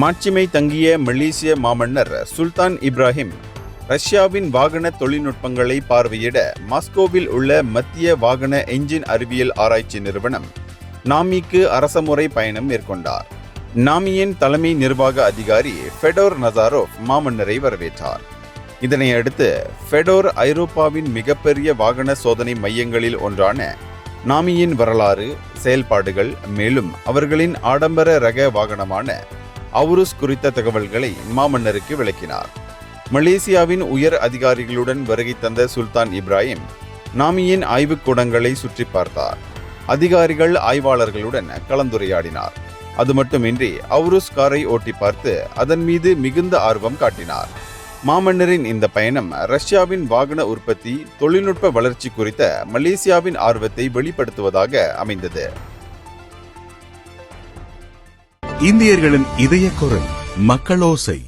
மாட்சிமை தங்கிய மலேசிய மாமன்னர் சுல்தான் இப்ராஹிம் ரஷ்யாவின் வாகன தொழில்நுட்பங்களை பார்வையிட மாஸ்கோவில் உள்ள மத்திய வாகன என்ஜின் அறிவியல் ஆராய்ச்சி நிறுவனம் நாமிக்கு அரசமுறை பயணம் மேற்கொண்டார். நாமியின் தலைமை நிர்வாக அதிகாரி ஃபெடோர் நசாரோவ் மாமன்னரை வரவேற்றார். இதனை அடுத்து ஃபெடோர் ஐரோப்பாவின் மிகப்பெரிய வாகன சோதனை மையங்களில் ஒன்றான நாமியின் வரலாறு, செயல்பாடுகள், மேலும் அவர்களின் ஆடம்பர ரக வாகனமான அவுருஸ் குறித்த தகவல்களை மாமன்னருக்கு விளக்கினார். மலேசியாவின் உயர் அதிகாரிகளுடன் வருகை தந்த சுல்தான் இப்ராஹிம் நாமியின் ஆய்வுக்கூடங்களை சுற்றி பார்த்தார். அதிகாரிகள் ஆய்வாளர்களுடன் கலந்துரையாடினார். அது மட்டுமின்றி அவுருஸ் காரை ஓட்டி பார்த்து அதன் மீது மிகுந்த ஆர்வம் காட்டினார். மாமன்னரின் இந்த பயணம் ரஷ்யாவின் வாகன உற்பத்தி, தொழில்நுட்ப வளர்ச்சி குறித்த மலேசியாவின் ஆர்வத்தை வெளிப்படுத்துவதாக அமைந்தது. இந்தியர்களின் இதய குரல் மக்களோசை.